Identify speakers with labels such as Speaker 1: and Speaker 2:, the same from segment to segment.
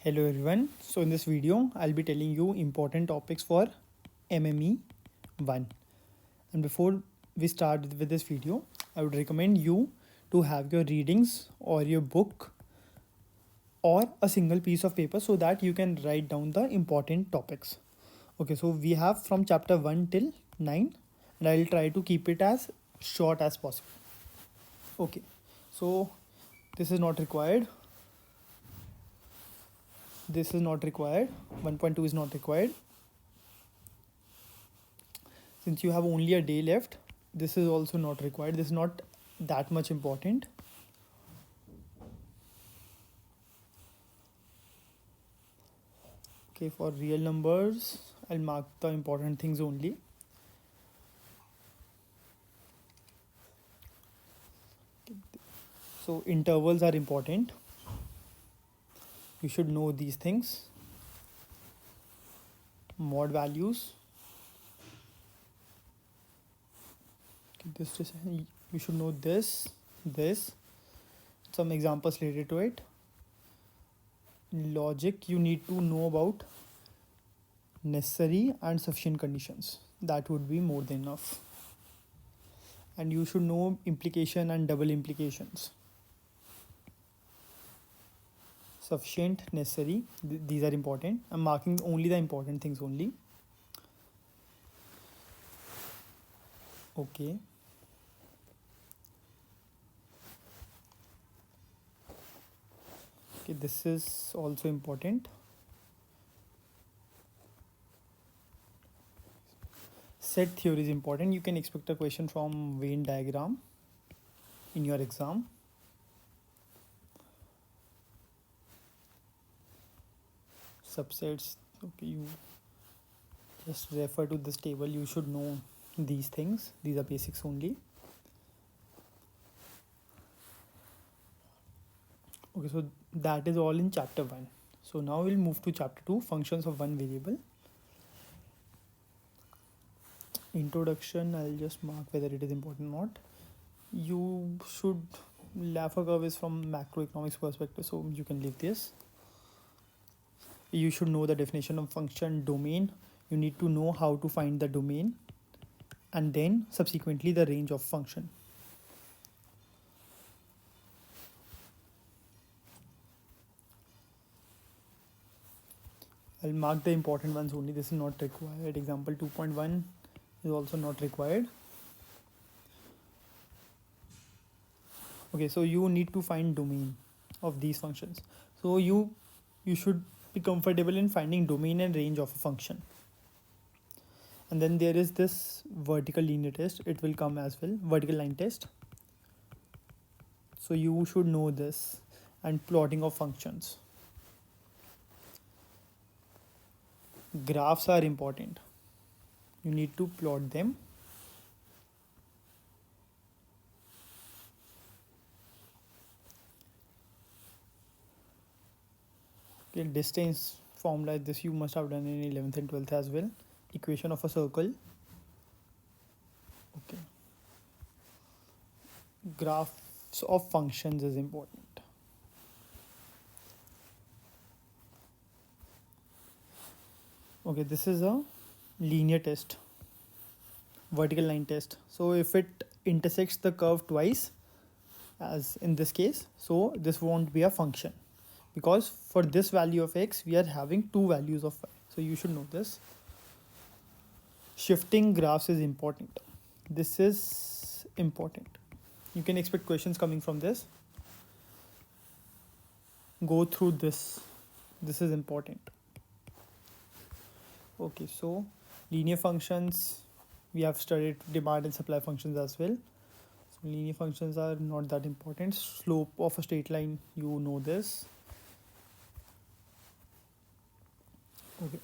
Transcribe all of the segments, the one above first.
Speaker 1: Hello everyone. So in this video, I'll be telling you important topics for MME-1. And before we start with this video, I would recommend you to have your readings or your book or a single piece of paper so that you can write down the important topics. Okay, so we have from chapter 1 till 9 and I'll try to keep it as short as possible. Okay, so this is not required. This is not required. 1.2 is not required. Since you have only a day left, this is also not required. This is not that much important. Okay, for real numbers, I'll mark the important things only. So intervals are important. You should know these things. Mod values. You should know this. Some examples related to it. Logic, you need to know about necessary and sufficient conditions. That would be more than enough. And you should know implication and double implications. Sufficient, necessary, these are important. I'm marking only the important things only. Okay. Okay, this is also important. Set theory is important. You can expect a question from Venn diagram in your exam. Subsets, okay, you just refer to this table. You should know these things. These are basics only. Okay, so that is all in chapter 1. So now we'll move to chapter 2, functions of one variable. Introduction, I'll just mark whether it is important or not. You should, Laffer curve is from macroeconomics perspective, so you can leave this. You should know the definition of function domain. You need to know how to find the domain and then subsequently the range of function. I'll mark the important ones only. This is not required. Example 2.1 is also not required. Okay, so you need to find domain of these functions. So you should be comfortable in finding domain and range of a function. And then there is this vertical linear test. It will come as well, vertical line test. So you should know this, and plotting of functions. Graphs are important. You need to plot them. Okay, distance formula, this you must have done in 11th and 12th as well. Equation of a circle. Okay. Graphs of functions is important. Okay, this is a linear test, vertical line test. So if it intersects the curve twice, as in this case, so this won't be a function, because for this value of x we are having two values of y. So you should know this. Shifting graphs is important. This is important. You can expect questions coming from this. Go through this. This is important. Okay, so linear functions, we have studied demand and supply functions as well. So linear functions are not that important. Slope of a straight line, you know this. Okay,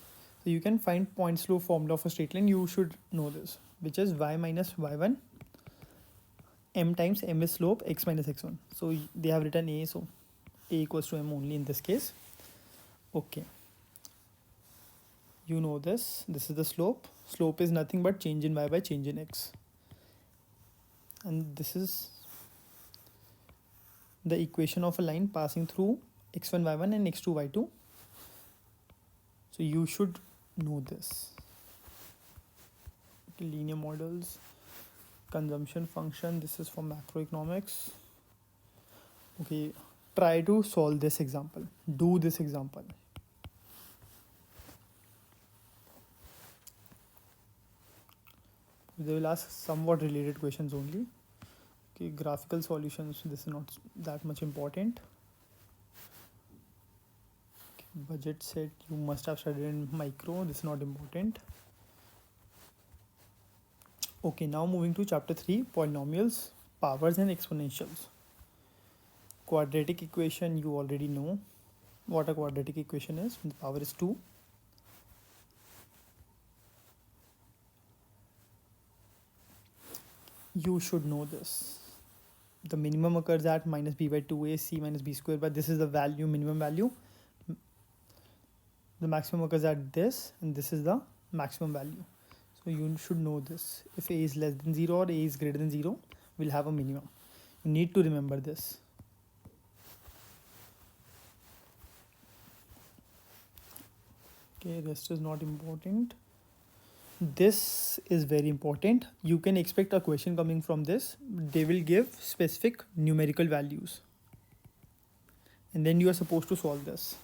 Speaker 1: so you can find point slope formula of a straight line. You should know this, which is y minus y1 m times m is slope, x minus x1. So they have written a, so a equals to m only in this case. Okay, you know this. This is the slope. Slope is nothing but change in y by change in x. And this is the equation of a line passing through x1 y1 and x2 y2. So you should know this. Okay, linear models, consumption function, this is for macroeconomics. Okay, try to solve this example. Do this example. They will ask somewhat related questions only. Okay, graphical solutions, this is not that much important. Okay, budget set, you must have studied in micro, this is not important. Okay, now moving to chapter 3, polynomials, powers and exponentials. Quadratic equation, you already know what a quadratic equation is. The power is 2. You should know this. The minimum occurs at minus b by 2a, c minus b square, but this is the value, minimum value. The maximum occurs at this, and this is the maximum value. So you should know this. If a is less than 0 or a is greater than 0, we'll have a minimum. You need to remember this. Okay, rest is not important. This is very important. You can expect a question coming from this. They will give specific numerical values. And then you are supposed to solve this.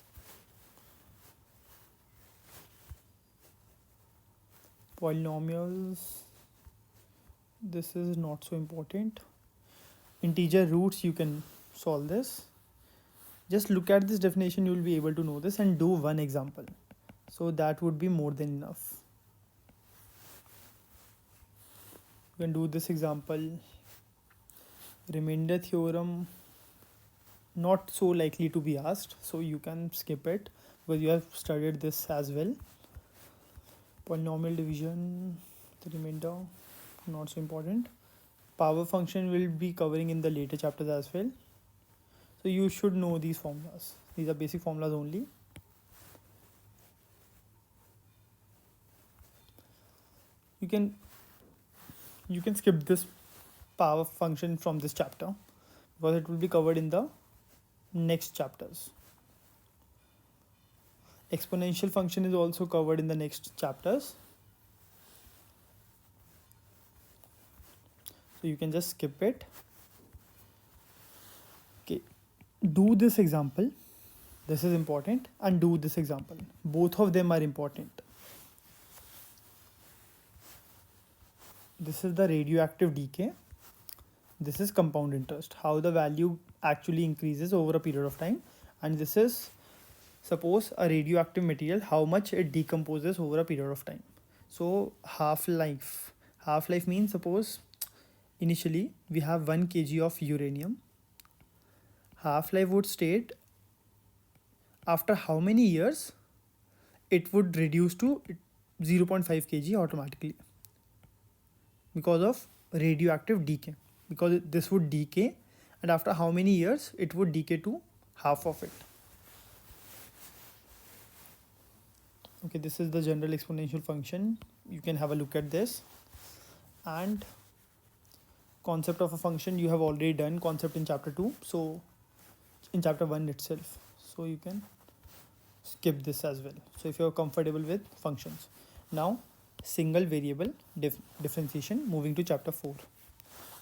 Speaker 1: Polynomials, this is not so important. Integer roots, you can solve this. Just look at this definition, you will be able to know this, and do one example. So that would be more than enough. You can do this example. Remainder theorem, not so likely to be asked, so you can skip it because you have studied this as well. Polynomial division, the remainder, not so important. Power function will be covering in the later chapters as well. So you should know these formulas. These are basic formulas only. You can skip this power function from this chapter because it will be covered in the next chapters. Exponential function is also covered in the next chapters. So you can just skip it. Okay, do this example. This is important, and do this example. Both of them are important. This is the radioactive decay. This is compound interest, how the value actually increases over a period of time. And this is, suppose, a radioactive material, how much it decomposes over a period of time. So half-life. Half-life means, suppose initially we have 1 kg of uranium. Half-life would state after how many years it would reduce to 0.5 kg automatically because of radioactive decay. Because this would decay, and after how many years it would decay to half of it. Okay, this is the general exponential function. You can have a look at this. And concept of a function you have already done concept in chapter 2. So in chapter 1 itself. So you can skip this as well. So if you're comfortable with functions. Now single variable differentiation, moving to chapter 4.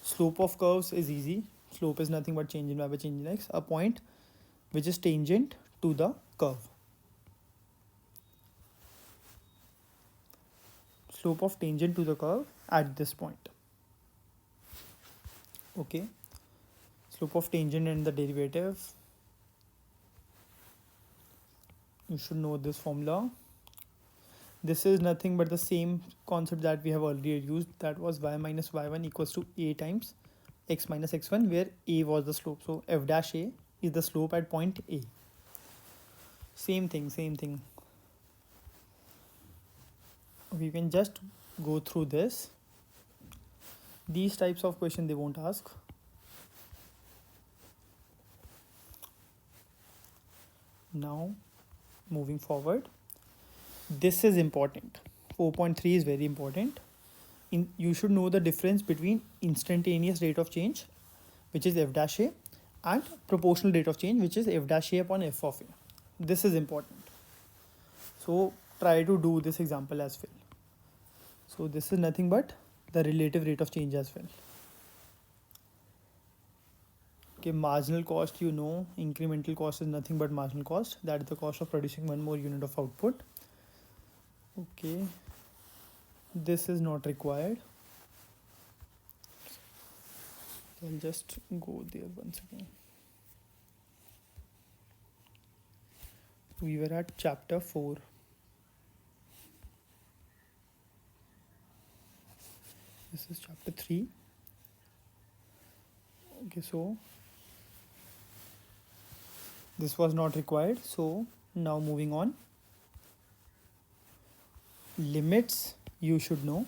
Speaker 1: Slope of curves is easy. Slope is nothing but change in y by change in x, a point which is tangent to the curve. Slope of tangent to the curve at this point. Okay, slope of tangent and the derivative. You should know this formula. This is nothing but the same concept that we have earlier used. That was y minus y1 equals to a times x minus x1, where a was the slope. So f dash a is the slope at point A. Same thing. Okay, you can just go through this. These types of questions they won't ask. Now, moving forward. This is important. 4.3 is very important. You should know the difference between instantaneous rate of change, which is f dash a, and proportional rate of change, which is f dash a upon f of a. This is important. So try to do this example as well. So this is nothing but the relative rate of change as well. Okay, marginal cost, you know, incremental cost is nothing but marginal cost. That is the cost of producing one more unit of output. Okay, this is not required. I'll just go there once again. We were at chapter 4. This is chapter 3. Okay, so this was not required. So now moving on. Limits you should know,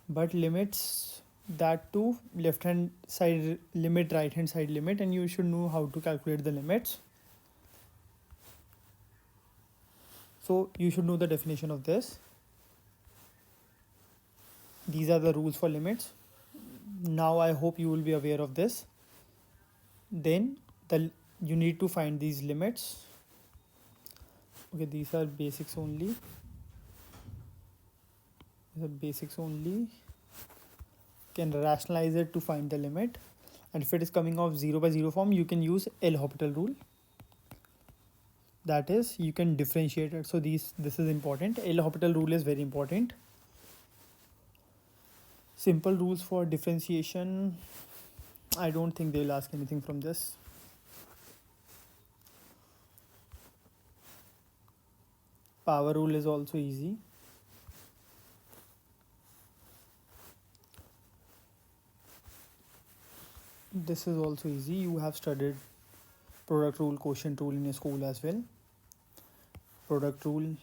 Speaker 1: but limits, that too, left hand side limit, right hand side limit, and you should know how to calculate the limits. So you should know the definition of this. These are the rules for limits. Now I hope you will be aware of this. Then you need to find these limits. Okay, these are basics only. The basics only. Can rationalize it to find the limit, and if it is coming off 0 by 0 form, you can use L'Hopital rule. That is, you can differentiate it. So this is important. L'Hopital rule is very important. Simple rules for differentiation, I don't think they will ask anything from this. Power rule is also easy. This is also easy. You have studied product rule, quotient rule in your school as well. Product rule,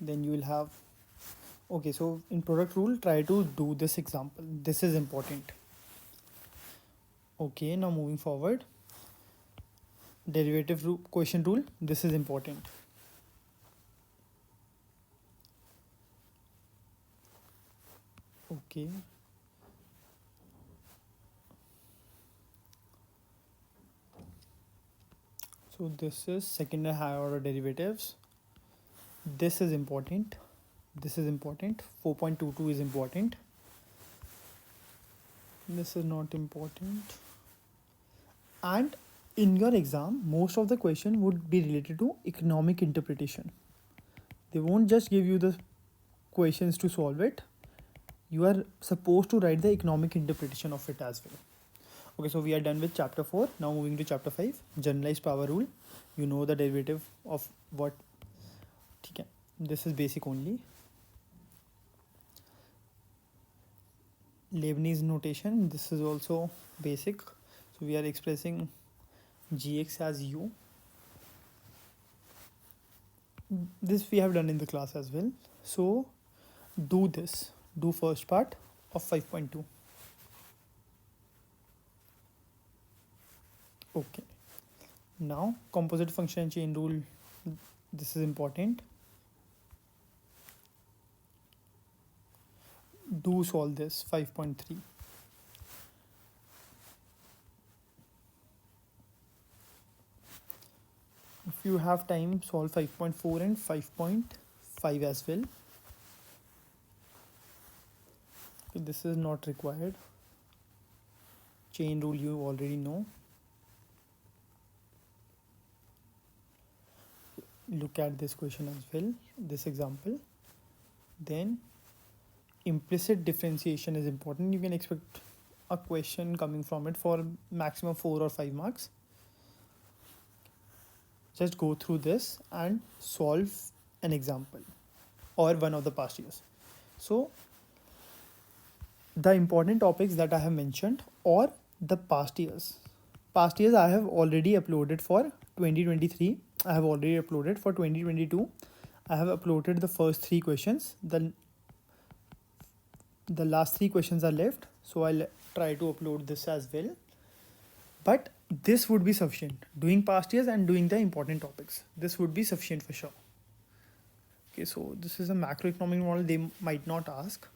Speaker 1: then you will have, okay, so in product rule, try to do this example. This is important. Okay, now moving forward, derivative rule, quotient rule, this is important. Okay, so this is second and higher order derivatives. This is important. This is important. 4.22 is important. This is not important. And in your exam, most of the question would be related to economic interpretation. They won't just give you the questions to solve it. You are supposed to write the economic interpretation of it as well. Okay, so we are done with chapter 4. Now moving to chapter 5, generalized power rule. You know the derivative of what. Okay, this is basic only. Leibniz notation, this is also basic. So we are expressing gx as u. This we have done in the class as well. So do this. Do first part of 5.2. Okay. Now composite function and chain rule. This is important. Do solve this 5.3. If you have time, solve 5.4 and 5.5 as well. Okay, this is not required. Chain rule you already know. Look at this question as well, this example. Then implicit differentiation is important. You can expect a question coming from it for maximum 4 or 5 marks. Just go through this and solve an example or one of the past years. So the important topics that I have mentioned or the past years. Past years I have already uploaded for 2023. I have already uploaded for 2022. I have uploaded the first 3 questions. The last 3 questions are left. So I'll try to upload this as well. But this would be sufficient. Doing past years and doing the important topics. This would be sufficient for sure. Okay, so this is a macroeconomic model. They might not ask.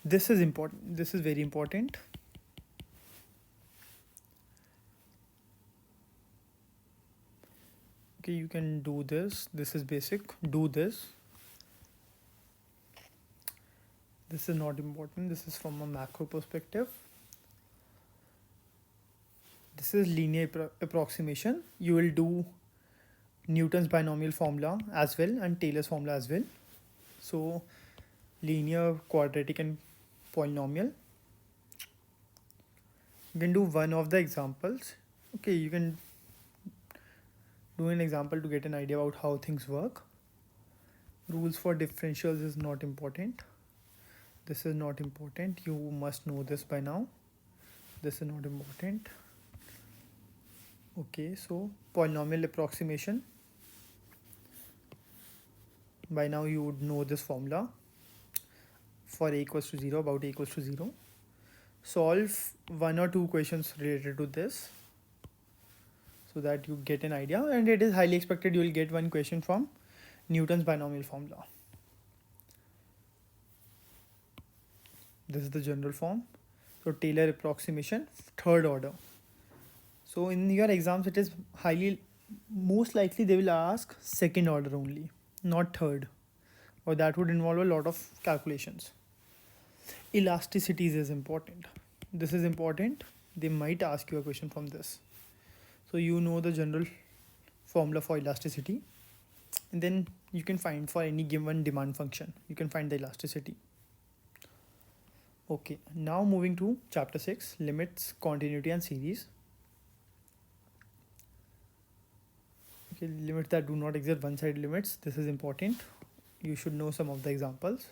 Speaker 1: This is important. This is very important. Okay, you can do this. This is basic. Do this. This is not important. This is from a macro perspective. This is linear approximation. You will do Newton's binomial formula as well and Taylor's formula as well. So linear, quadratic and polynomial. You can do one of the examples. Okay, you can do an example to get an idea about how things work. Rules for differentials is not important. This is not important. You must know this by now. This is not important. Okay, so polynomial approximation. By now you would know this formula for a equals to 0, about a equals to 0. Solve one or two questions related to this so that you get an idea, and it is highly expected you will get one question from Newton's binomial formula. This is the general form. So Taylor approximation, third order. So in your exams it is most likely they will ask second order only, not third, or that would involve a lot of calculations. Elasticities is important. This is important. They might ask you a question from this. So you know the general formula for elasticity, and then you can find for any given demand function, you can find the elasticity. Okay, now moving to chapter 6, limits, continuity and series. Okay, limits that do not exist, one-sided limits. This is important. You should know some of the examples.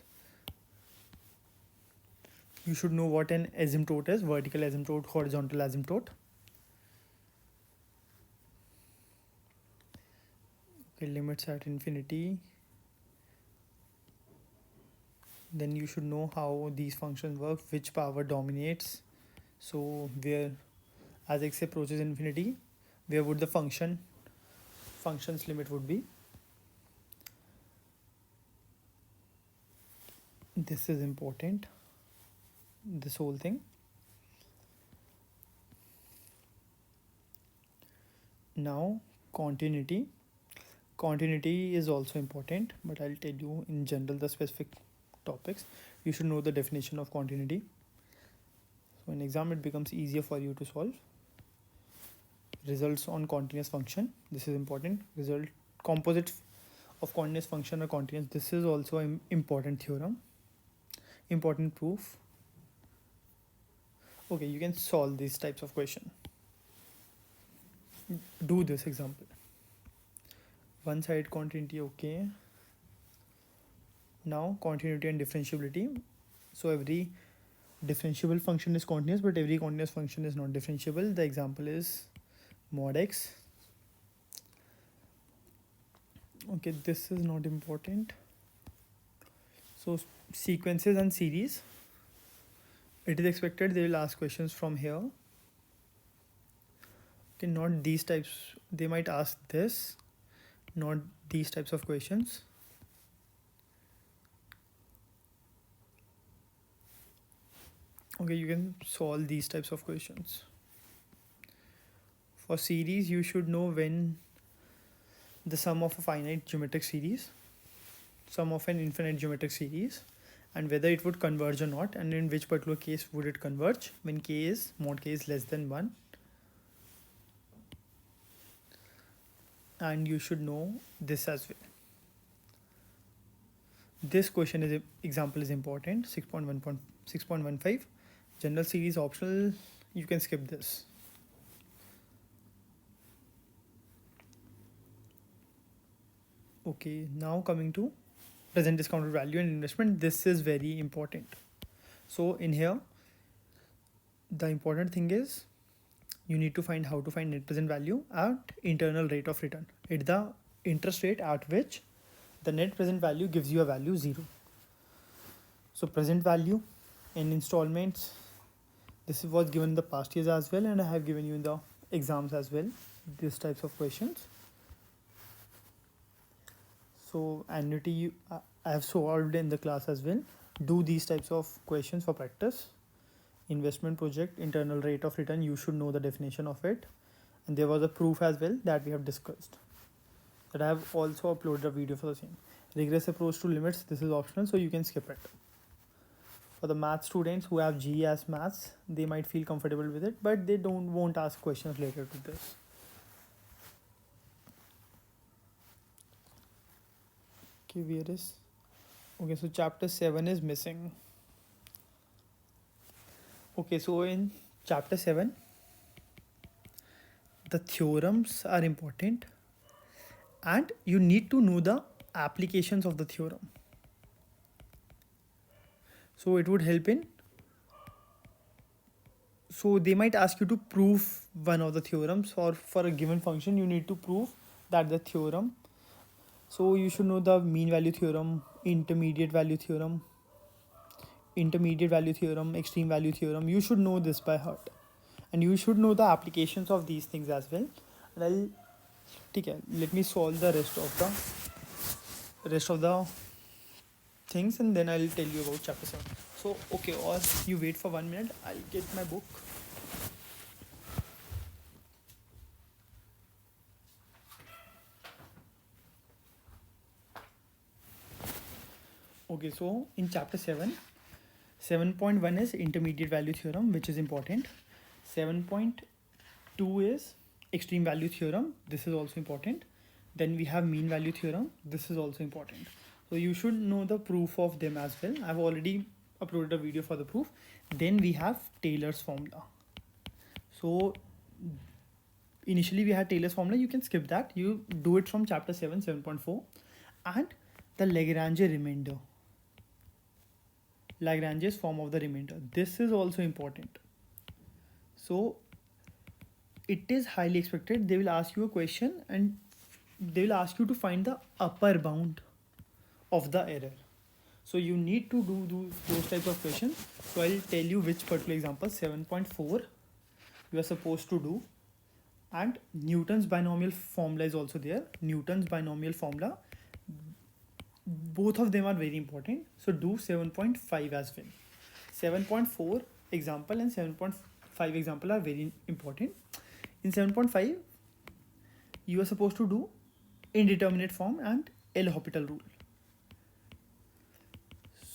Speaker 1: You should know what an asymptote is, vertical asymptote, horizontal asymptote. Okay, limits at infinity. Then you should know how these functions work, which power dominates. So where, as x approaches infinity, where would the function's limit would be. This is important, this whole thing. Now continuity. Continuity is also important, but I'll tell you in general the specific topics. You should know the definition of continuity. So in exam it becomes easier for you to solve. Results on continuous function. This is important. Result composite of continuous function or continuous. This is also an important theorem. Important proof. Okay, you can solve these types of question. Do this example. One-sided continuity, okay. Now continuity and differentiability. So every differentiable function is continuous, but every continuous function is not differentiable. The example is mod x. Okay, this is not important. So sequences and series. It is expected they will ask questions from here. Okay, not these types. They might ask this, not these types of questions. Okay, you can solve these types of questions. For series, you should know when the sum of a finite geometric series, sum of an infinite geometric series, and whether it would converge or not, and in which particular case would it converge when mod k is less than 1. And you should know this as well. This question example is important. 6.15. General series optional. You can skip this. Okay, now coming to present discounted value and investment. This is very important. So in here, the important thing is you need to find how to find net present value at internal rate of return. It's the interest rate at which the net present value gives you a value 0. So present value in installments. This was given in the past years as well, and I have given you in the exams as well these types of questions. So annuity I have solved in the class as well. Do these types of questions for practice. Investment project, internal rate of return, you should know the definition of it, and there was a proof as well that we have discussed. that I have also uploaded a video for the same. Regress approach to limits, this is optional, so you can skip it. For the math students who have GE as maths, they might feel comfortable with it, but they won't ask questions related to this. Okay, where is? Okay, so chapter 7 is missing. Okay, so in chapter 7, the theorems are important and you need to know the applications of the theorem. So it would help in, so they might ask you to prove one of the theorems, or for a given function you need to prove that the theorem. So you should know the mean value theorem, intermediate value theorem, extreme value theorem. You should know this by heart, and you should know the applications of these things as well. And let me solve the rest of the things, and then I'll tell you about chapter 7. So okay, or you wait for 1 minute, I'll get my book. Okay, so in chapter 7, 7.1 is intermediate value theorem, which is important. 7.2 is extreme value theorem, this is also important. Then we have mean value theorem, this is also important. So you should know the proof of them as well. I've already uploaded a video for the proof. Then we have Taylor's formula. So initially we had Taylor's formula, you can skip that. You do it from chapter 7, 7.4. And the Lagrange remainder. Lagrange's form of the remainder. This is also important. So it is highly expected. They will ask you a question and they will ask you to find the upper bound of the error. So you need to do those types of questions. So I'll tell you which particular example. 7.4 you are supposed to do. And Newton's binomial formula is also there. Newton's binomial formula. Both of them are very important. So do 7.5 as well. 7.4 example and 7.5 example are very important. In 7.5, you are supposed to do indeterminate form and L'Hopital rule.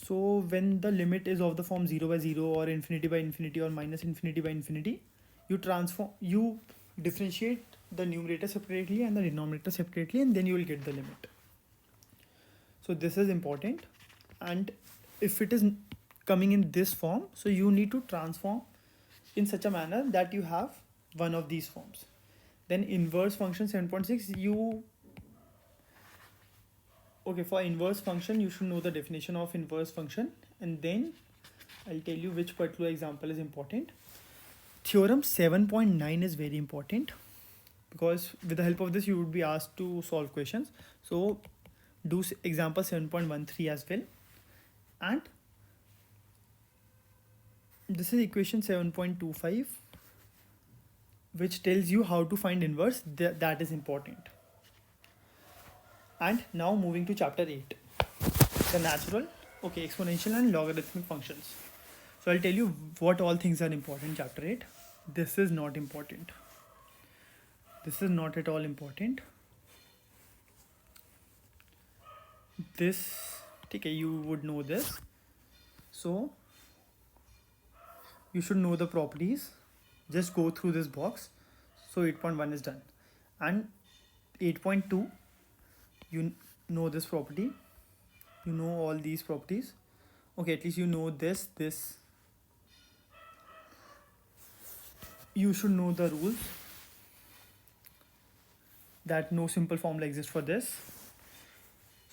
Speaker 1: So when the limit is of the form 0 by 0 or infinity by infinity or minus infinity by infinity, you differentiate the numerator separately and the denominator separately, and then you will get the limit. So this is important, and if it is coming in this form, so you need to transform in such a manner that you have one of these forms. Then inverse function 7.6, for inverse function you should know the definition of inverse function, and then I'll tell you which particular example is important. Theorem 7.9 is very important because with the help of this you would be asked to solve questions. So do example 7.13 as well, and this is equation 7.25, which tells you how to find inverse. That is important. And now moving to chapter 8, the natural, exponential and logarithmic functions. So I'll tell you what all things are important in chapter 8. This is not important. This is not at all important. This, you would know this. So you should know the properties. Just go through this box. So 8.1 is done. And 8.2, you know this property. You know all these properties. Okay, at least you know this. You should know the rules. That no simple formula exists for this.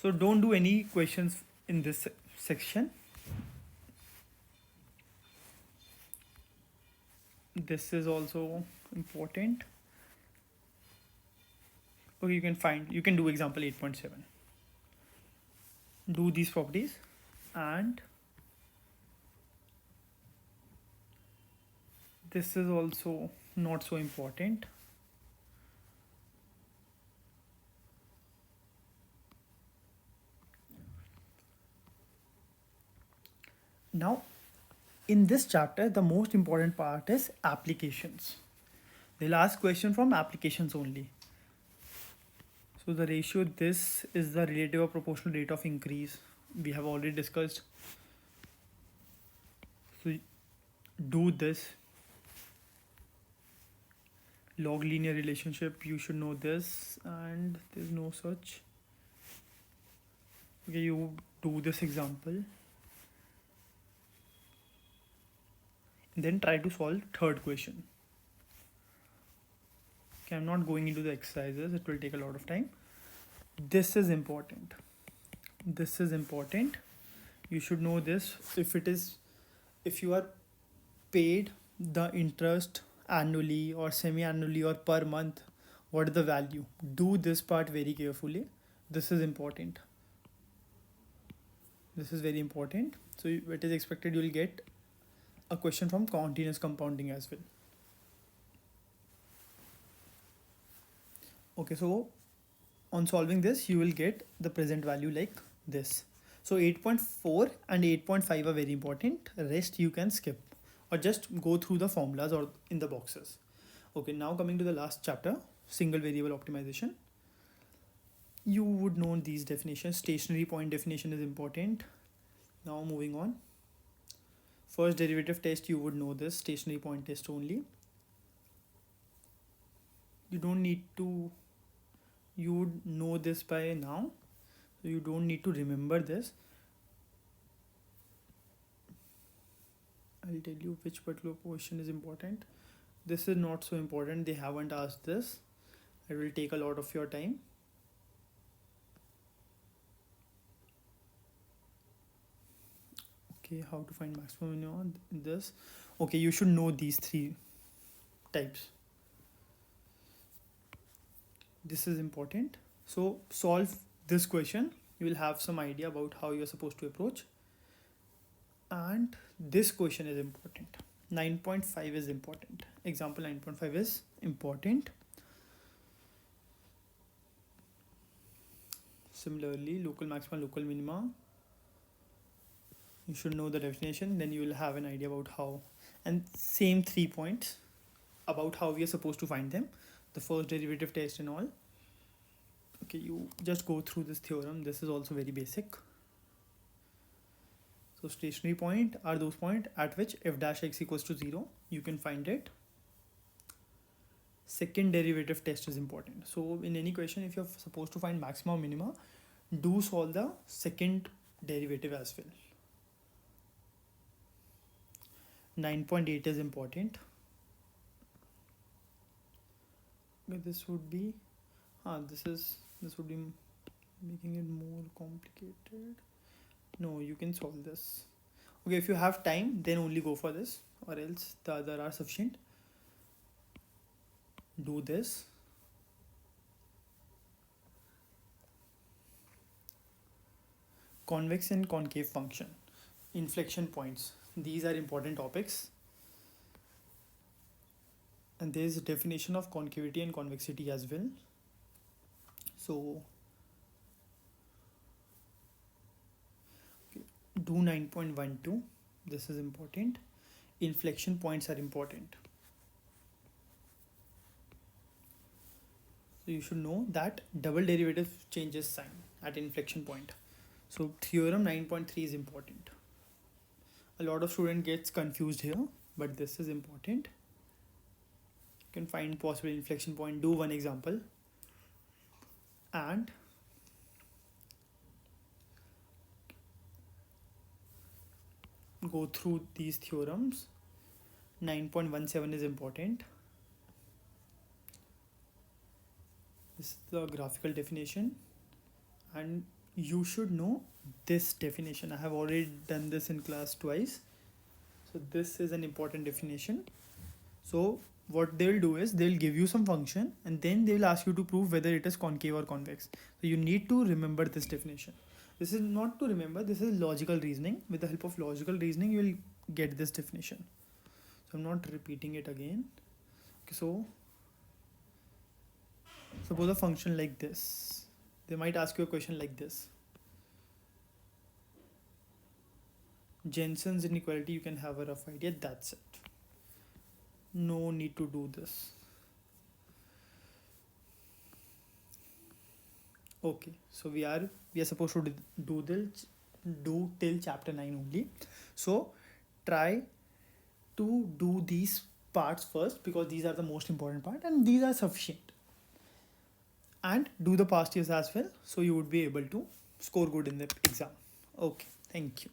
Speaker 1: So don't do any questions in this section. This is also important. Okay, you can do example 8.7. Do these properties, and this is also not so important. Now, in this chapter, the most important part is applications. They'll ask question from applications only. So the ratio, this is the relative or proportional rate of increase. We have already discussed. So do this log linear relationship, you should know this, and there's no such. Okay, you do this example, then try to solve third question. Okay, I'm not going into the exercises, it will take a lot of time. This is important. This is important. You should know this. If you are paid the interest annually or semi-annually or per month, what is the value? Do this part very carefully. This is important. This is very important. So it is expected you will get a question from continuous compounding as well. Okay, so on solving this, you will get the present value like this. So 8.4 and 8.5 are very important. Rest you can skip or just go through the formulas or in the boxes. Okay, now coming to the last chapter, single variable optimization. You would know these definitions. Stationary point definition is important. Now moving on. First derivative test, you would know this, stationary point test only. You don't need to, you would know this by now. So you don't need to remember this. I'll tell you which particular question is important. This is not so important. They haven't asked this. It will take a lot of your time. Okay, how to find maximum minimum in this. Okay, you should know these three types. This is important. So solve this question. You will have some idea about how you're supposed to approach. And this question is important. 9.5 is important. Example 9.5 is important. Similarly, local maxima, local minima. You should know the definition, then you will have an idea about how. And same 3 points about how we are supposed to find them. The first derivative test and all. Okay, you just go through this theorem. This is also very basic. So stationary point are those points at which f dash x equals to 0. You can find it. Second derivative test is important. So in any question, if you're supposed to find maxima or minima, do solve the second derivative as well. 9.8 is important. Okay, this would be this would be making it more complicated. No, you can solve this. Okay, if you have time, then only go for this, or else the other are sufficient. Do this. Convex and concave function. Inflection points. These are important topics. And there is a definition of concavity and convexity as well. So do 9.12. This is important. Inflection points are important. So you should know that double derivative changes sign at inflection point. So theorem 9.3 is important. A lot of student gets confused here, but this is important. You can find possible inflection point, do one example, and go through these theorems. 9.17 is important. This is the graphical definition, and you should know this definition. I have already done this in class twice. So this is an important definition. So what they'll do is they'll give you some function and then they'll ask you to prove whether it is concave or convex. So you need to remember this definition. This is not to remember, this is logical reasoning. With the help of logical reasoning, you will get this definition. So I'm not repeating it again. Okay, so suppose a function like this. They might ask you a question like this. Jensen's inequality, you can have a rough idea, that's it. No need to do this. Okay, so we are supposed to do till chapter 9 only. So try to do these parts first because these are the most important part and these are sufficient. And do the past years as well, so you would be able to score good in the exam. Okay, thank you.